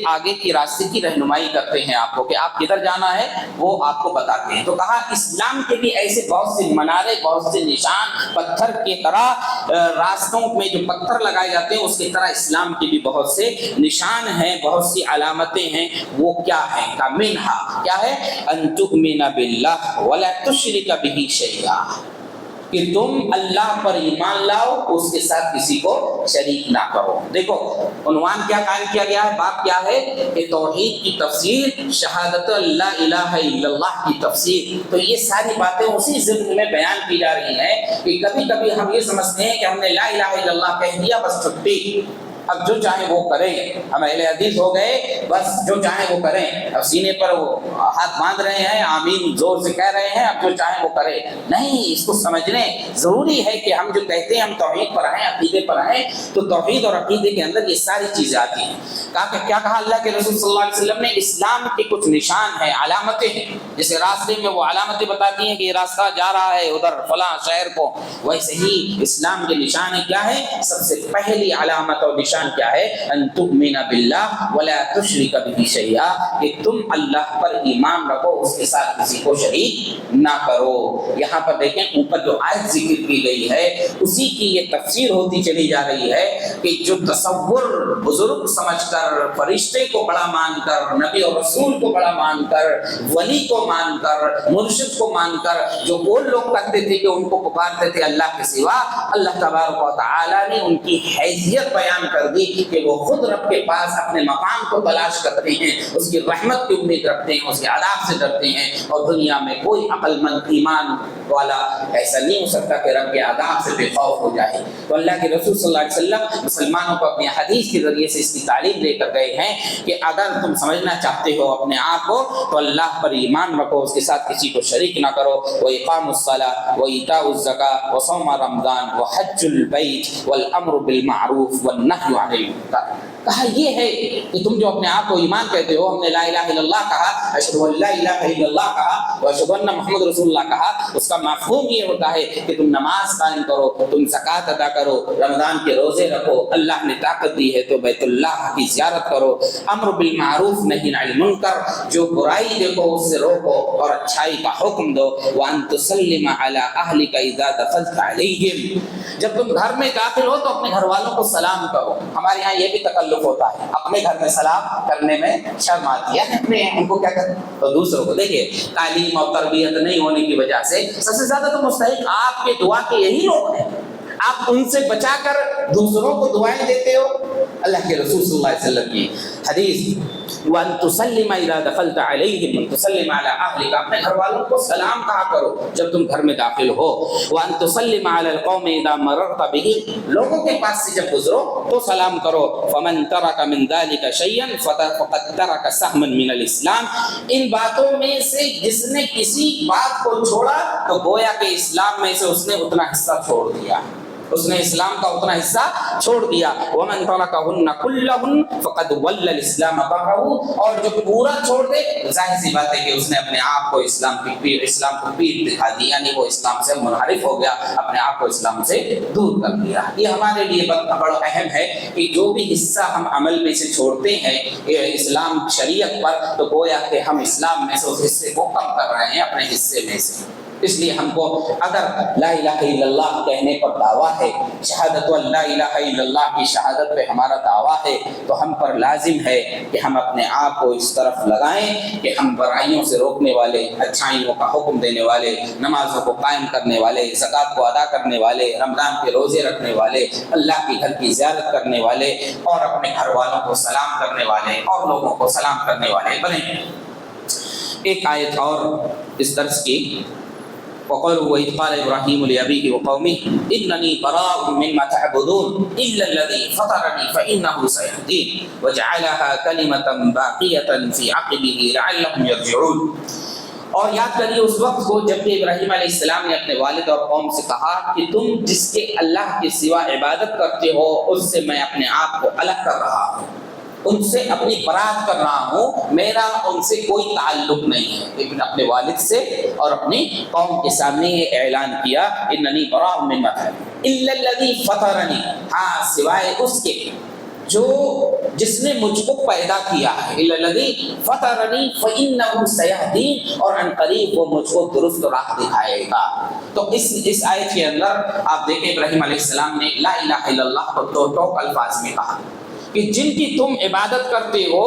آگے کی راستے کی رہنمائی کرتے ہیں آپ کو کہ آپ کدھر جانا ہے، وہ آپ کو بتاتے ہیں۔ تو کہا اسلام کے بھی ایسے بہت سے منارے، بہت سے نشان پتھر کی طرح، راستوں میں جو پتھر لگائے جاتے ہیں اس کی طرح اسلام کے بھی بہت سے نشان ہیں، بہت سی علامتیں ہیں۔ وہ کیا ہیں؟ منہا کیا ہے؟ ان تؤمن باللہ ولا تشرک بہ شیئا، کہ تم اللہ پر ایمان لاؤ، اس کے ساتھ کسی کو شریک نہ کرو۔ دیکھو عنوان کیا قائم کیا گیا ہے، باب کیا ہے کہ توحید کی تفسیر، شہادت لا الہ الا اللہ کی تفسیر۔ تو یہ ساری باتیں اسی ضمن میں بیان کی جا رہی ہیں کہ کبھی کبھی ہم یہ سمجھتے ہیں کہ ہم نے لا الہ الا اللہ کہہ دیا بس چھٹی، اب جو چاہیں وہ کریں، ہم اہل حدیث ہو گئے، بس جو چاہیں وہ کریں، اب سینے پر وہ ہاتھ باندھ رہے ہیں، آمین زور سے کہہ رہے ہیں، اب جو چاہیں وہ کریں۔ نہیں، اس کو سمجھنے ضروری ہے کہ ہم جو کہتے ہیں ہم توحید پر ہیں، عقیدے پر ہیں، تو توحید اور عقیدے کے اندر یہ ساری چیزیں آتی ہیں۔ کیا کہا اللہ کے رسول صلی اللہ علیہ وسلم نے؟ اسلام کے کچھ نشان ہیں، علامتیں ہیں، جیسے راستے میں وہ علامتیں بتاتی ہیں کہ یہ راستہ جا رہا ہے ادھر فلاں شہر کو، ویسے ہی اسلام کے نشان کیا ہے؟ سب سے پہلی علامت اور نشان شان کیا ہے؟ ان تؤمن باللہ ولا تشرک بہ شیئا، کہ تم اللہ پر ایمان رکھو، اس کے ساتھ کسی کو شریک نہ کرو۔ یہاں پر دیکھیں اوپر جو آیت ذکر کی گئی ہے اسی کی یہ تفسیر ہوتی چلی جا رہی ہے کہ جو تصور بزرگ سمجھ کر، فرشتے کو بڑا مان کر، نبی اور رسول کو بڑا مان کر، ولی کو مان کر، مرشد کو مان کر جو وہ لوگ کرتے تھے کہ ان کو پکارتے تھے اللہ کے سوا، اللہ تبارک و تعالی نے ان کی حیثیت بیان کر دی کہ وہ خود رب کے پاس اپنے مقام کو تلاش کرتے ہیں، اس کی رحمت کی امید رکھتے ہیں، اس کے عذاب سے ڈرتے ہیں، اور دنیا میں کوئی عقل مند ایمان والا ایسا نہیں ہو سکتا کہ رب کے عذاب سے بے خوف ہو جائے۔ تو اللہ کے رسول صلی اللہ علیہ وسلم مسلمانوں کو اپنی حدیث کے ذریعے سے اس کی تعلیم دے کر گئے ہیں کہ اگر تم سمجھنا چاہتے ہو اپنے آپ کو تو اللہ پر ایمان رکھو، اس کے ساتھ کسی کو شریک نہ کرو۔ وَإِقَامُ الصَّلَاةِ وَإِيتَاءُ الزَّكَاةِ وَصَوْمَ رَمَضَانَ وَحَجُّ الْبَيْتِ وَالْأَمْرُ بِالْمَعْرُوفِ وَالنَّهْيُ عَنِ الْمُنكَرِ۔ کہا یہ ہے کہ تم جو اپنے آپ کو ایمان کہتے ہو، ہم نے لا الہ الا اللہ کہا، اشہد ان لا الہ الا اللہ کہا، واشہد ان محمد رسول اللہ کہا، اس کا مفہوم یہ ہوتا ہے کہ تم نماز قائم کرو، تم زکوٰۃ ادا کرو، رمضان کے روزے رکھو، اللہ نے طاقت دی ہے تو بیت اللہ کی زیارت کرو، امر بالمعروف نہی عن المنکر، جو برائی دیکھو اس سے روکو اور اچھائی کا حکم دو، وان تسلم علی اہلک اذا دخلت علیہم، جب تم گھر میں داخل ہو تو اپنے گھر والوں کو سلام کرو۔ ہمارے یہاں یہ بھی تکلف ہوتا ہے، اپنے گھر میں سلام کرنے میں شرم آتی ہے، اپنے ان کو کیا کریں تو دوسروں کو۔ دیکھیے تعلیم اور تربیت نہیں ہونے کی وجہ سے سب سے زیادہ تو مستحق آپ کے دعا کے یہی لوگ ہیں، آپ ان سے بچا کر دوسروں کو دعائیں دیتے ہو۔ اللہ کے رسول صلی اللہ علیہ وسلم کی حدیث وَأَن تُسَلِّمَ إِذَا دَخَلْتَ عَلَيْهِمْ وَأَن تُسَلِّمَ عَلَىٰ أَهْلِكَ، اپنے گھر والوں کو سلام کہا کرو جب تم گھر میں داخل ہو۔ وَأَن تُسَلِّمَ عَلَى الْقَوْمِ إِذَا مَرَرْتَ بِهِمْ، لوگوں کے پاس سے جب گزرو تو سلام کرو۔ فَمَن تَرَكَ مِن ذَلِكَ شَيْئًا فَقَدْ تَرَكَ سَهْمًا مِنَ الْإِسْلَامِ، ان باتوں میں سے جس نے کسی بات کو چھوڑا تو گویا کہ اسلام میں سے اس نے اتنا حصہ چھوڑ دیا، اس نے اسلام کا اتنا حصہ چھوڑ دیا۔ وَمَن تَرَكَهُنَّ كُلَّهُنَّ فَقَدْ وَلَّ الْإِسْلَامَ ظَهْرَهُ، اور جو پورا چھوڑ دے ظاہر سی بات ہے کہ اس نے اپنے آپ کو اسلام کو پیٹ دکھا دی، یعنی وہ اسلام سے منحرف ہو گیا، اپنے آپ کو اسلام سے دور کر دیا۔ یہ ہمارے لیے بڑا اہم ہے کہ جو بھی حصہ ہم عمل میں سے چھوڑتے ہیں اسلام شریعت پر، تو گویا کہ ہم اسلام میں سے اس حصے کو کم کر رہے ہیں اپنے حصے میں سے۔ اس لیے ہم کو اگر لا الہ الا اللہ کہنے پر دعویٰ ہے، شہادت لا الہ الا اللہ کی شہادت پہ ہمارا دعویٰ ہے، تو ہم پر لازم ہے کہ ہم اپنے آپ کو اس طرف لگائیں کہ ہم برائیوں سے روکنے والے، اچھائیوں کا حکم دینے والے، نمازوں کو قائم کرنے والے، زکوٰۃ کو ادا کرنے والے، رمضان کے روزے رکھنے والے، اللہ کے گھر کی زیارت کرنے والے، اور اپنے گھر والوں کو سلام کرنے والے اور لوگوں کو سلام کرنے والے بنیں۔ ایک آیت اور اس درس کی، وَقَالُوا وَإِذْ قَالَ إِبْرَاهِيمُ لِأَبِيهِ وَقَوْمِهِ إِنَّنِي بَرَاءٌ مِّمَّا تَعْبُدُونَ إِلَّا الَّذِي فَطَرَنِي فَإِنَّهُ سَيَهْدِينِ وَجَعَلَهَا كَلِمَةً بَاقِيَةً فِي عَقِبِهِ لَعَلَّهُمْ يَرْجِعُونَ۔ اور یاد کریے اس وقت کو جب کہ ابراہیم علیہ السلام نے اپنے والد اور قوم سے کہا کہ تم جس کے اللہ کے سوا عبادت کرتے ہو اس سے میں اپنے آپ کو الگ کر رہا ہوں، ان سے اپنی برات کر رہا ہوں، میرا ان سے کوئی تعلق نہیں ہے۔ لیکن اپنے والد سے اور اپنی قوم کے سامنے یہ اعلان کیا اننی براء مما تعبدون الا الذی فطرنی، ہاں سوائے اس کے جو جس نے مجھ کو پیدا کیا ہے، الا الذی فطرنی فانہ سیہدین، اور ان قریب وہ مجھ کو درست راہ دکھائے گا۔ تو اس آیت کے اندر آپ دیکھیں ابراہیم علیہ السلام نے لا الہ الا اللہ کو دو ٹوک الفاظ میں کہا کہ جن کی تم عبادت کرتے ہو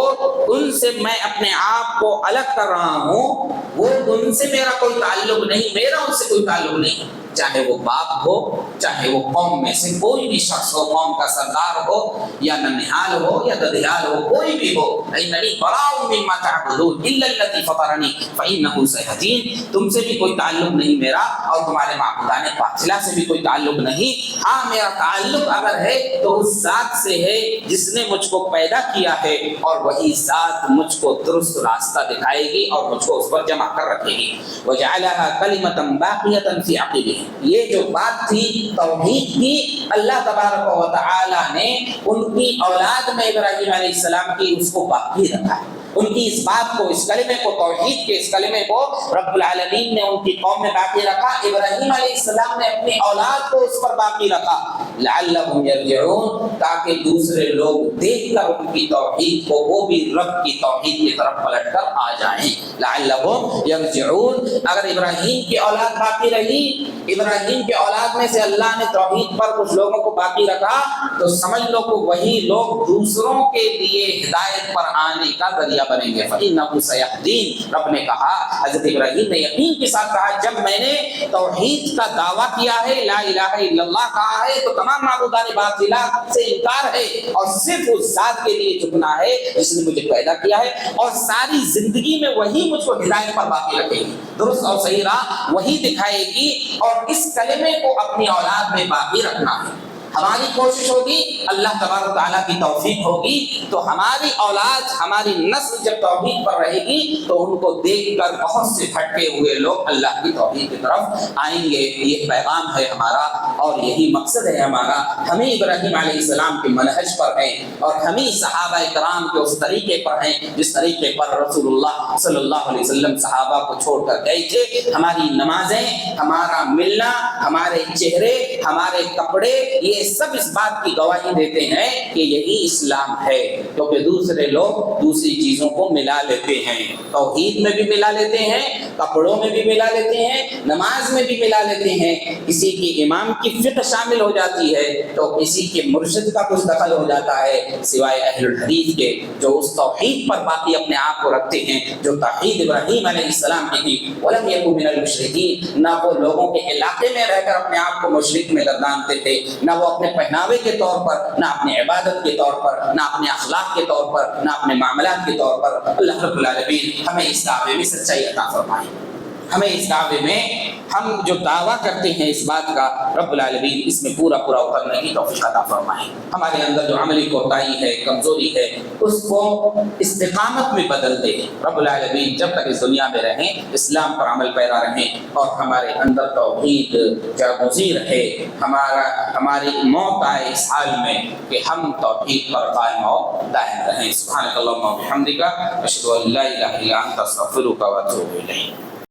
ان سے میں اپنے آپ کو الگ کر رہا ہوں، وہ ان سے میرا کوئی تعلق نہیں، میرا ان سے کوئی تعلق نہیں، چاہے وہ باپ ہو، چاہے وہ قوم میں سے کوئی بھی شخص ہو، قوم کا سردار ہو یا ننہال ہو یا ددھیال ہو، کوئی بھی ہو۔ اننی براء مما تعبدون الا الذی فطرنی فانہ سیہدین، تم سے بھی کوئی تعلق نہیں میرا، اور تمہارے معبودان باطلہ سے بھی کوئی تعلق نہیں۔ ہاں میرا تعلق اگر ہے تو اس ذات سے ہے جس نے مجھ کو پیدا کیا ہے، اور وہی ذات مجھ کو درست راستہ دکھائے گی اور مجھ کو اس پر جمع کر رکھے گی۔ وَجَعَلَهَا كَلِمَةً بَاقِيَةً فِي عَقِبِهِ، یہ جو بات تھی توحید کی، اللہ تبارک و تعالی نے ان کی اولاد میں ابراہیم علیہ السلام کی اس کو باقی رکھا ہے۔ ان کی اس بات کو, اس کلمے کو, توحید کے اس کلمے کو رب العالمین نے ان کی قوم میں باقی رکھا. ابراہیم علیہ السلام نے اپنی اولاد کو اس پر باقی رکھا, لعلہم یرجعون, تاکہ دوسرے لوگ دیکھ کر ان کی توحید کو وہ بھی رب کی توحید کی طرف پلٹ کر آ جائیں. لعلہم یرجعون. اگر ابراہیم کی اولاد باقی رہی, ابراہیم کے اولاد میں سے اللہ نے توحید پر کچھ لوگوں کو باقی رکھا, تو سمجھ لو کہ وہی لوگ دوسروں کے لیے ہدایت پر آنے کا ذریعہ بنیں گے. فَإِنَّهُ سَيَهْدِينِ. رب نے کہا, حضرت ابراہیم نے یقین کے ساتھ کہا, جب میں نے توحید کا دعویٰ کیا ہے, لا الہ الا اللہ کہا ہے, تو تمام معبودان باطلہ سے انکار ہے اور صرف اس ذات کے لیے جھکنا ہے جس نے مجھے پیدا کیا ہے, اور ساری زندگی میں وہی مجھ کو ہدایت پر باقی رکھے گی, درست اور صحیح راہ وہی دکھائے گی, اور اس کلمے کو اپنی اولاد میں باقی رکھنا ہے. ہماری کوشش ہوگی, اللہ تبارک و تعالیٰ کی توفیق ہوگی, تو ہماری اولاد, ہماری نسل جب توحید پر رہے گی تو ان کو دیکھ کر بہت سے بھٹکے ہوئے لوگ اللہ کی توحید کی طرف آئیں گے. یہ پیغام ہے ہمارا اور یہی مقصد ہے ہمارا. ہمیں ابراہیم علیہ السلام کے منہج پر ہیں, اور ہمیں صحابہ کرام کے اس طریقے پر ہیں جس طریقے پر رسول اللہ صلی اللہ علیہ وسلم صحابہ کو چھوڑ کر گئے تھے. ہماری نمازیں, ہمارا ملنا, ہمارے چہرے, ہمارے کپڑے, یہ سب اس بات کی گواہی دیتے ہیں کہ یہی اسلام ہے. کیونکہ دوسرے لوگ دوسری چیزوں کو ملا لیتے ہیں, توحید میں بھی ملا لیتے ہیں, کپڑوں میں بھی ملا لیتے ہیں, نماز میں بھی ملا لیتے ہیں. کسی کی امام کی فقہ شامل ہو جاتی ہے تو کسی کے مرشد کا کچھ دخل ہو جاتا ہے, سوائے اہل الحدیث کے جو اس توحید پر باقی اپنے آپ کو رکھتے ہیں جو توحید ابراہیم علیہ السلام کی تھی. ولم یکن من المشرکین, نہ وہ لوگوں کے علاقے میں رہ کر اپنے آپ کو مشرک میں گردانتے تھے, نہ وہ اپنے پہناوے کے طور پر, نہ اپنے عبادت کے طور پر, نہ اپنے اخلاق کے طور پر, نہ اپنے معاملات کے طور پر. اللہ رب العالمین ہمیں اس دعوے میں سچائی عطا فرمائے. ہمیں اس دعوے میں, ہم جو دعویٰ کرتے ہیں اس بات کا, رب العالمین اس میں پورا اترنے کی توفیق عطا فرمائے. ہمارے اندر جو عملی کوتاہی ہے, کمزوری ہے, اس کو استقامت میں بدل دے. رب العالمین جب تک اس دنیا میں رہیں اسلام پر عمل پیرا رہیں, اور ہمارے اندر توحید جاگزی رہے. ہماری موت آئے اس حال میں کہ ہم توحید پر قائم اور دائم رہیں. سبحانک اللہم و بحمدک, اشہد ان لا الہ الا انت, استغفرک و اتوب الیک.